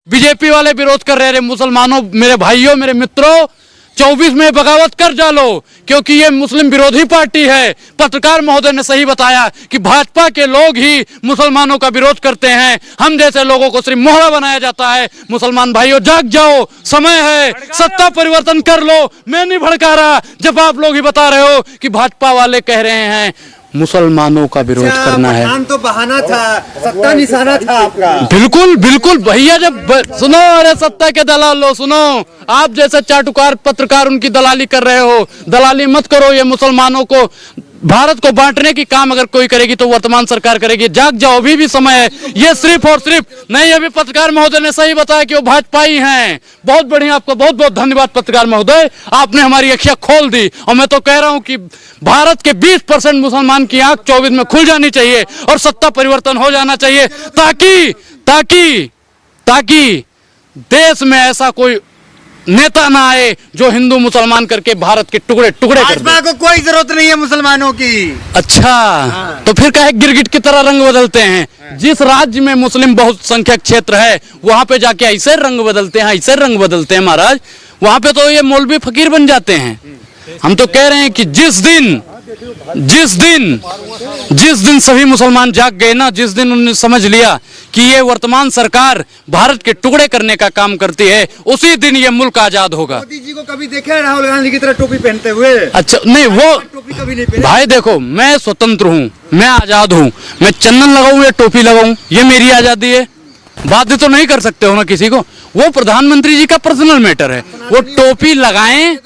BJP वाले विरोध कर रहे हैं। मुसलमानों, मेरे भाइयों, मेरे मित्रों, 24 में बगावत कर डालो, क्योंकि ये मुस्लिम विरोधी पार्टी है। पत्रकार महोदय ने सही बताया कि भाजपा के लोग ही मुसलमानों का विरोध करते हैं। हम जैसे लोगों को सिर्फ मोहरा बनाया जाता है। मुसलमान भाइयों, जाग जाओ, समय है, सत्ता परिवर्तन कर लो। मैं नहीं भड़का रहा, जब आप लोग ही बता रहे हो कि भाजपा वाले कह रहे हैं मुसलमानों का विरोध करना है। तो बहाना था, सत्ता निशाना था आपका। बिल्कुल बिल्कुल भैया, जब सुनो, अरे सत्ता के दलाल लो, सुनो, आप जैसे चाटुकार पत्रकार उनकी दलाली कर रहे हो। दलाली मत करो। ये मुसलमानों को, भारत को बांटने की काम अगर कोई करेगी तो वर्तमान सरकार करेगी। जाग जाओ, अभी भी समय है। ये सिर्फ और सिर्फ नहीं, अभी पत्रकार महोदय ने सही बताया कि वो भाजपाई हैं। बहुत बढ़िया, आपको बहुत बहुत धन्यवाद पत्रकार महोदय, आपने हमारी अखियां खोल दी। और मैं तो कह रहा हूं कि भारत के 20% मुसलमान की आंख 24 में खुल जानी चाहिए और सत्ता परिवर्तन हो जाना चाहिए, ताकि ताकि ताकि देश में ऐसा कोई नेता ना आए जो हिंदू मुसलमान करके भारत के टुकड़े टुकड़े कर दे। भाजपा को कोई जरूरत नहीं है मुसलमानों की। अच्छा, तो फिर काहे गिरगिट की तरह रंग बदलते हैं? जिस राज्य में मुस्लिम बहुसंख्यक क्षेत्र है वहां पे जाके ऐसे रंग बदलते हैं, ऐसे रंग बदलते हैं महाराज। वहां पे तो ये मौलवी फकीर बन जाते हैं। हम तो कह रहे हैं कि जिस दिन सभी मुसलमान जाग गए ना, जिस दिन उन्होंने समझ लिया कि ये वर्तमान सरकार भारत के टुकड़े करने का काम करती है, उसी दिन ये मुल्क आजाद होगा। मोदी जी को कभी देखा है राहुल गांधी की तरह टोपी पहनते हुए? अच्छा, नहीं, वो टोपी कभी नहीं पहने। भाई देखो, मैं स्वतंत्र हूँ, मैं आजाद हूँ। मैं चंदन लगाऊं या टोपी लगाऊं, ये मेरी आजादी है। बाध्य तो नहीं कर सकते हो ना किसी को। वो प्रधानमंत्री जी का पर्सनल मैटर है। वो टोपी लगाएं,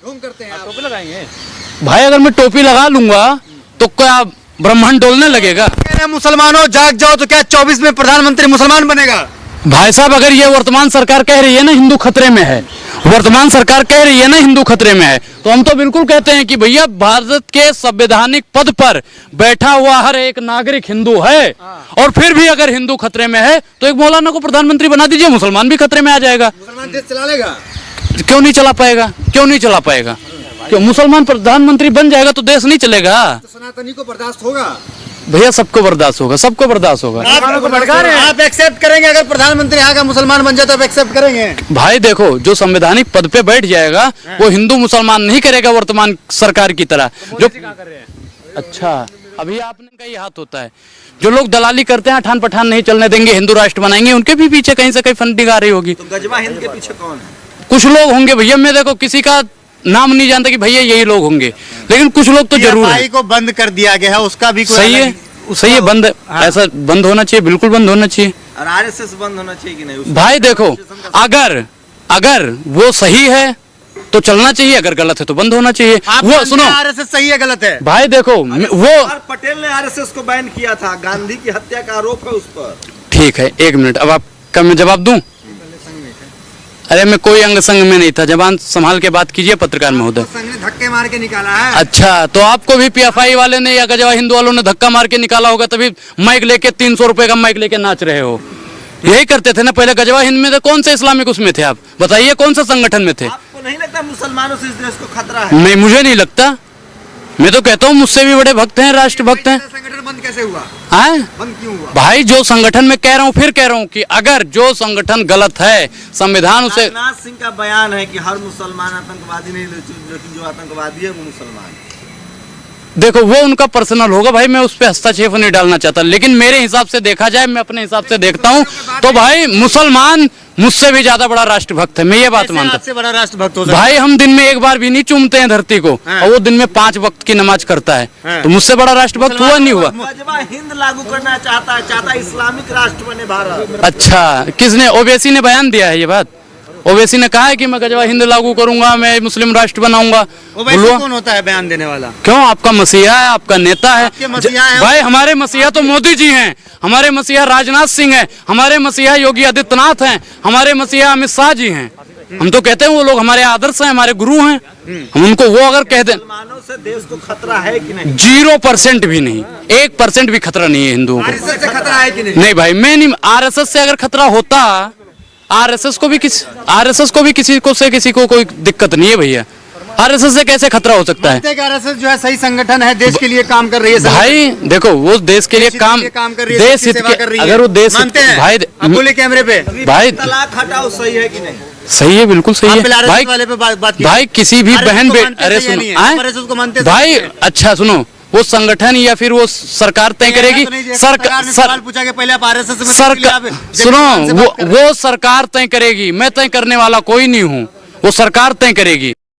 करते हैं, टोपी लगाएंगे। भाई अगर मैं टोपी लगा लूंगा तो क्या ब्रह्मांड डोलने लगेगा? मुसलमानों जाग जाओ, तो क्या 24 में प्रधानमंत्री मुसलमान बनेगा? भाई साहब, अगर ये वर्तमान सरकार कह रही है ना हिंदू खतरे में है, वर्तमान सरकार कह रही है ना हिंदू खतरे में है, तो हम तो बिल्कुल कहते हैं कि भैया भारत के संवैधानिक पद पर बैठा हुआ हर एक नागरिक हिंदू है। और फिर भी अगर हिंदू खतरे में है तो एक मौलाना को प्रधानमंत्री बना दीजिए, मुसलमान भी खतरे में आ जाएगा। मुसलमान देश चला लेगा? क्यों नहीं चला पाएगा? क्यों नहीं चला पाएगा? क्यों? मुसलमान प्रधानमंत्री बन जाएगा तो देश नहीं चलेगा। तो सनातनी को बर्दाश्त होगा? भैया सबको बर्दाश्त होगा, सबको बर्दाश्त होगा। आप एक्सेप्ट करेंगे? अगर प्रधानमंत्री यहाँ का मुसलमान बन जाए तो आप एक्सेप्ट करेंगे? भाई देखो, जो संवैधानिक पद पे बैठ जाएगा वो हिंदू मुसलमान नहीं करेगा वर्तमान सरकार की तरह। जो अच्छा, अभी आपने का ये हाथ होता है। जो लोग दलाली करते हैं, अठान पठान नहीं चलने देंगे, हिंदू राष्ट्र बनाएंगे, उनके भी पीछे कहीं से कहीं फंडिंग आ रही होगी। तो गजवा हिंद के पीछे कौन है? कुछ लोग होंगे भैया, मैं देखो किसी का नाम नहीं जानता कि भैया यही लोग होंगे, लेकिन कुछ लोग तो जरूर है। को बंद कर दिया गया है, उसका भी सही है, सही है, बंद, ऐसा बंद होना चाहिए, बिल्कुल बंद होना चाहिए। और आरएसएस बंद होना चाहिए कि नहीं? भाई देखो, अगर वो सही है तो चलना चाहिए, अगर गलत है तो बंद होना चाहिए। वो सुनो, आरएसएस सही है गलत है? भाई देखो, वो पटेल ने आरएसएस को बैन किया था, गांधी की हत्या का आरोप है उस पर। ठीक है, एक मिनट, अब आपका मैं जवाब दूं? अरे मैं कोई अंग संग में नहीं था, जबान संभाल के बात कीजिए पत्रकार महोदय। संघ ने धक्के मार के निकाला है। अच्छा, तो आपको भी पीएफआई वाले ने या गजवा हिंदू वालों ने धक्का मार के निकाला होगा, तभी माइक लेके 300 रुपए का माइक लेके नाच रहे हो। यही करते थे ना पहले गजवा हिंद में? तो कौन से इस्लामिक उसमें थे आप बताइए, कौन से संगठन में थे? आपको नहीं लगता मुसलमानों से इस देश को खतरा है? नहीं, मुझे नहीं लगता। मैं तो कहता हूँ मुझसे भी बड़े भक्त हैं, राष्ट्र भक्त हैं। संगठन बंद कैसे हुआ? बंद क्यों हुआ? भाई जो संगठन में कह रहा हूँ, फिर कह रहा हूँ कि अगर जो संगठन गलत है, संविधान उसे, राजनाथ सिंह का बयान है कि हर मुसलमान आतंकवादी नहीं, लेकिन जो आतंकवादी है वो मुसलमान। देखो वो उनका पर्सनल होगा भाई, मैं उस पर हस्तक्षेप नहीं डालना चाहता, लेकिन मेरे हिसाब से देखा जाए, मैं अपने हिसाब से देखता हूँ तो भाई मुसलमान मुझसे भी ज्यादा बड़ा राष्ट्रभक्त है, मैं ये बात मानता हूँ। बड़ा राष्ट्रभक्त हो सकता है? भाई हम दिन में एक बार भी नहीं चूमते हैं धरती को, और वो दिन में 5 वक्त की नमाज करता है, तो मुझसे बड़ा राष्ट्रभक्त हुआ नहीं हुआ? गजवा हिंद लागू करना चाहता है इस्लामिक राष्ट्र बने भारत। अच्छा, किसने? ओवैसी ने बयान दिया है ये बात? ओवैसी ने कहा है कि मैं गजवा हिंद लागू करूंगा, मैं मुस्लिम राष्ट्र बनाऊंगा। कौन होता है बयान देने वाला? क्यों? आपका मसीहा है, आपका नेता है। भाई हमारे मसीहा तो मोदी जी हैं, हमारे मसीहा राजनाथ सिंह हैं, हमारे मसीहा योगी आदित्यनाथ हैं, हमारे मसीहा अमित शाह जी हैं। हम तो कहते हैं वो लोग हमारे आदर्श हैं, हमारे गुरु हैं। हम उनको वो अगर कह दें, मुसलमानों से देश को खतरा है कि नहीं? 0% भी नहीं, 1% भी खतरा नहीं है हिंदुओं को। आरएसएस से खतरा है कि नहीं? नहीं भाई, मैं नहीं, आरएसएस से अगर खतरा होता, आरएसएस को भी किसी को कोई दिक्कत नहीं है भैया। आरएसएस से कैसे खतरा हो सकता है? आरएसएस जो है सही संगठन है, देश के लिए काम कर रही है भाई देखो वो देश के लिए काम कर रही है, देश हित के, अगर वो देश मानते हैं भाई अब बोले कैमरे पे भाई तलाक हटाओ सही है कि नहीं? सही है, बिल्कुल सही है भाई। वाले पे बात भाई किसी भी बहन बेट अरे सुनो भाई, अच्छा सुनो, वो संगठन या फिर वो सरकार तय करेगी। सवाल पूछा कि पहले आप आरएसएस में सरकार सुनो, वो सरकार तय करेगी, मैं तय करने वाला कोई नहीं हूँ, वो सरकार तय करेगी।